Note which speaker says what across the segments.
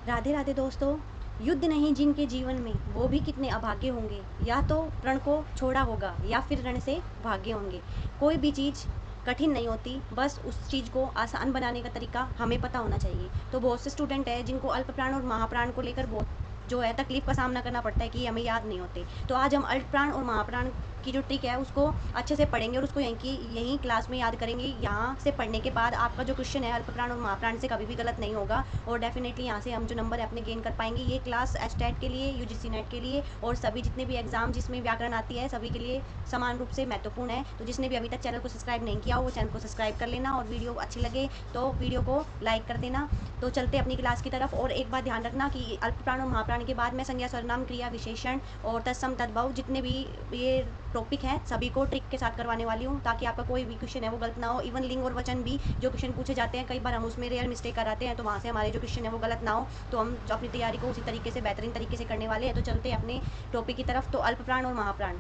Speaker 1: राधे राधे दोस्तों। युद्ध नहीं जिनके जीवन में वो भी कितने अभागे होंगे, या तो रण को छोड़ा होगा या फिर रण से भागे होंगे। कोई भी चीज़ कठिन नहीं होती, बस उस चीज़ को आसान बनाने का तरीका हमें पता होना चाहिए। तो बहुत से स्टूडेंट है जिनको अल्प प्राण और महाप्राण को लेकर बहुत जो है तकलीफ का सामना करना पड़ता है कि ये हमें याद नहीं होते। तो आज हम अल्प प्राण और महाप्राण की जो ट्रिक है उसको अच्छे से पढ़ेंगे और उसको यहीं क्लास में याद करेंगे। यहाँ से पढ़ने के बाद आपका जो क्वेश्चन है अल्प प्राण और महाप्राण से कभी भी गलत नहीं होगा, और डेफिनेटली यहाँ से हम जो नंबर है अपने गेन कर पाएंगे। ये क्लास एचटेट के लिए, यूजीसी नेट के लिए और सभी जितने भी एग्जाम जिसमें व्याकरण आती है सभी के लिए समान रूप से महत्वपूर्ण है। तो जिसने भी अभी तक चैनल को सब्सक्राइब नहीं किया हो वो चैनल को सब्सक्राइब कर लेना, और वीडियो अच्छी लगे तो वीडियो को लाइक कर देना। तो चलते अपनी क्लास की तरफ। और एक बात ध्यान रखना कि अल्प प्राण और महाप्राण के बाद मैं संज्ञा सर्वनाम क्रिया विशेषण और तत्सम तद्भव जितने भी ये टॉपिक हैं सभी को ट्रिक के साथ करवाने वाली हूँ, ताकि आपका कोई भी क्वेश्चन है वो गलत ना हो। इवन लिंग और वचन भी जो क्वेश्चन पूछे जाते हैं कई बार हम उसमें रेयर मिस्टेक कराते हैं, तो वहाँ से हमारे जो क्वेश्चन है वो गलत ना हो। तो हम जो अपनी तैयारी को उसी तरीके से बेहतरीन तरीके से करने वाले हैं। तो चलते हैं अपने टॉपिक की तरफ। तो अल्प प्राण और महाप्राण।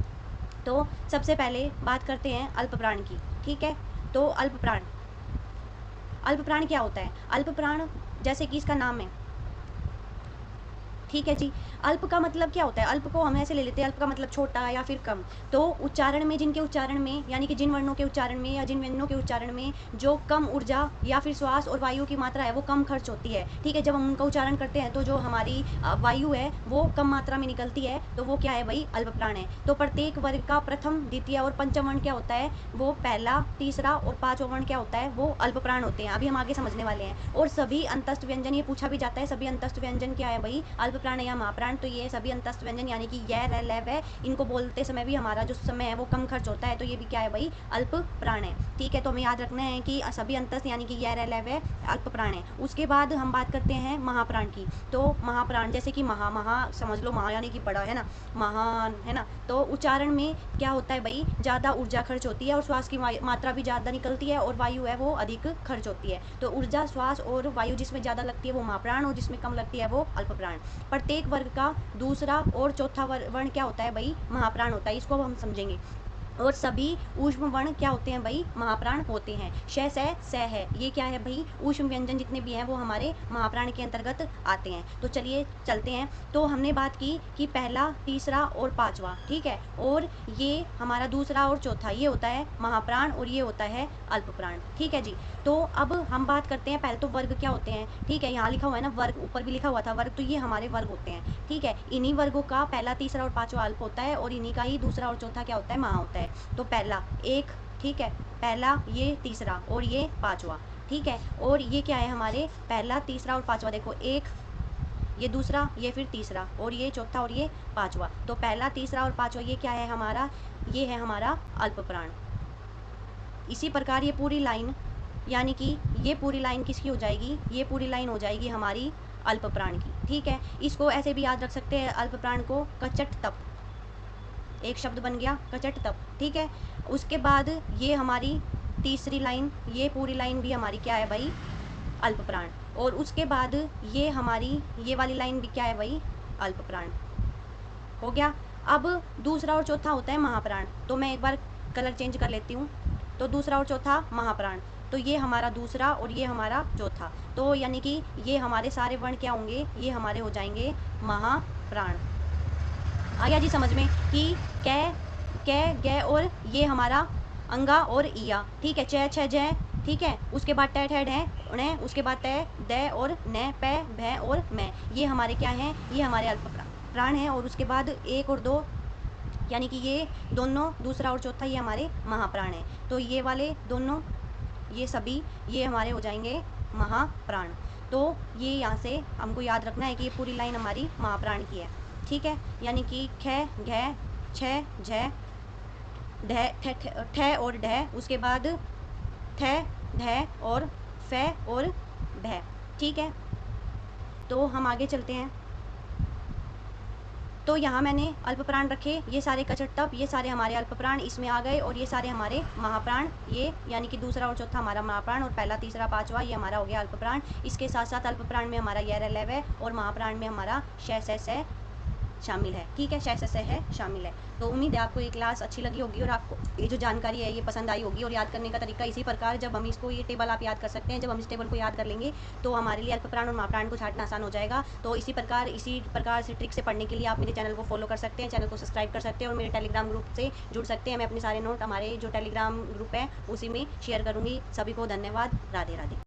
Speaker 1: तो सबसे पहले बात करते हैं अल्प प्राण की। ठीक है, तो अल्प प्राण, अल्प प्राण क्या होता है? अल्प प्राण जैसे कि इसका नाम है, ठीक है जी। अल्प का मतलब क्या होता है? अल्प को हम ऐसे ले लेते हैं, अल्प का मतलब छोटा या फिर कम। तो उच्चारण में, जिनके उच्चारण में यानी कि जिन वर्णों के उच्चारण में या जिन व्यंजनों के उच्चारण में जो कम ऊर्जा या फिर श्वास और वायु की मात्रा है वो कम खर्च होती है, ठीक है, जब हम उनका उच्चारण करते हैं तो जो हमारी वायु है वो कम मात्रा में निकलती है, तो वो क्या है भाई? अल्प प्राण है। तो प्रत्येक वर्ग का प्रथम, द्वितीय और पंचम वर्ण क्या होता है? वो पहला, तीसरा और पांचवा वर्ण क्या होता है? वो अल्प प्राण होते हैं। अभी हम आगे समझने वाले हैं। और सभी अंतस्थ व्यंजन, ये पूछा भी जाता है, सभी अंतस्थ व्यंजन क्या है भाई? अल्प प्राण या महाप्राण। तो ये सभी अंतस्थ व्यंजन यानी कि य, र, ल, व, इनको बोलते समय भी हमारा जो समय है वो कम खर्च होता है, तो ये भी क्या है भाई? अल्प प्राण है। ठीक है, तो हमें याद रखना है कि सभी अंतस्थ यानी कि य, र, ल, व अल्प प्राण है। उसके बाद हम बात करते हैं महाप्राण की। तो महाप्राण जैसे कि महा, महा समझ लो, महा यानी कि बड़ा, है ना, महान, है ना। तो उच्चारण में क्या होता है भाई? ज़्यादा ऊर्जा खर्च होती है और श्वास की मात्रा भी ज़्यादा निकलती है, और वायु है वो अधिक खर्च होती है। तो ऊर्जा, श्वास और वायु जिसमें ज़्यादा लगती है वो महाप्राण, और जिसमें कम लगती है वो अल्प प्राण। प्रत्येक वर्ग का दूसरा और चौथा वर्ण क्या होता है भाई? महाप्राण होता है। इसको अब हम समझेंगे। और सभी ऊष्म वर्ण क्या होते हैं भाई? महाप्राण होते हैं। श, स है, ये क्या है भाई? ऊष्म व्यंजन जितने भी हैं वो हमारे महाप्राण के अंतर्गत आते हैं। तो चलिए चलते हैं। तो हमने बात की कि पहला, तीसरा और पांचवा, ठीक है, और ये हमारा दूसरा और चौथा ये होता है महाप्राण, और ये होता है अल्प प्राण। ठीक है जी। तो अब हम बात करते हैं, पहले तो वर्ग क्या होते हैं। ठीक है, यहाँ लिखा हुआ है ना वर्ग, ऊपर भी लिखा हुआ था वर्ग, तो ये हमारे वर्ग होते हैं। ठीक है, इन्हीं वर्गों का पहला, तीसरा और पांचवा अल्प होता है, और इन्हीं का ही दूसरा और चौथा क्या होता है? महा होता है। तो पहला एक, ठीक है, पहला, ये तीसरा और ये पांचवा, ठीक है। और ये क्या है हमारे? पहला, तीसरा और पांचवा, देखो, एक, ये दूसरा, ये फिर तीसरा, और ये चौथा और ये पांचवा। तो पहला, तीसरा और पांचवा ये क्या है हमारा? ये है हमारा अल्प प्राण। इसी प्रकार ये पूरी लाइन, यानी कि ये पूरी लाइन किसकी हो जाएगी? ये पूरी लाइन हो जाएगी हमारी अल्प प्राण की। ठीक है, इसको ऐसे भी याद रख सकते हैं अल्प प्राण को, कचट तप, एक शब्द बन गया कचट तप। ठीक है, उसके बाद ये हमारी तीसरी लाइन, ये पूरी लाइन भी हमारी क्या है भाई? अल्प प्राण। और उसके बाद ये हमारी ये वाली लाइन भी क्या है भाई? अल्प प्राण। हो गया। अब दूसरा और चौथा होता है महाप्राण। तो मैं एक बार कलर चेंज कर लेती हूँ। तो दूसरा और चौथा महाप्राण, तो ये हमारा दूसरा और ये हमारा चौथा। तो यानी कि ये हमारे सारे वर्ण क्या होंगे? ये हमारे हो जाएंगे महाप्राण। आ गया जी समझ में कि कै, कै, गे और ये हमारा अंगा और इया। ठीक है, च, छ, जय, ठीक है। उसके बाद ट, ठ, ढ, ण, उसके बाद त, द और न, प, भ और मैं, ये हमारे क्या हैं? ये हमारे अल्प प्राण हैं। और उसके बाद एक और दो, यानी कि ये दोनों, दूसरा और चौथा, ये हमारे महाप्राण हैं। तो ये वाले दोनों, ये सभी, ये हमारे हो जाएंगे महाप्राण। तो ये यहाँ से हमको याद रखना है कि ये पूरी लाइन हमारी महाप्राण की है। ठीक है, यानी कि ख, घ, छ, झ, ढ, ठ और ढ, उसके बाद थ, ध और फ और भ। ठीक है, तो हम आगे चलते हैं। तो यहाँ मैंने अल्प प्राण रखे, ये सारे कचट तप, ये सारे हमारे अल्प प्राण इसमें आ गए, और ये सारे हमारे महाप्राण, ये यानी कि दूसरा और चौथा हमारा महाप्राण, और पहला, तीसरा, पांचवा ये हमारा हो गया अल्प प्राण। इसके साथ साथ अल्प प्राण में हमारा य, र, ल, व, और महाप्राण में हमारा श, स, शामिल है। ठीक है, श से है शामिल है। तो उम्मीद है आपको ये क्लास अच्छी लगी होगी और आपको ये जो जानकारी है ये पसंद आई होगी। और याद करने का तरीका इसी प्रकार, जब हम इसको, ये टेबल आप याद कर सकते हैं, जब हम इस टेबल को याद कर लेंगे तो हमारे लिए अल्प प्राण और महाप्राण को छांटना आसान हो जाएगा। तो इसी प्रकार से ट्रिक से पढ़ने के लिए आप मेरे चैनल को फॉलो कर सकते हैं, चैनल को सब्सक्राइब कर सकते हैं और मेरे टेलीग्राम ग्रुप से जुड़ सकते हैं। मैं अपने सारे नोट हमारे जो टेलीग्राम ग्रुप है उसी में शेयर करूँगी। सभी को धन्यवाद। राधे राधे।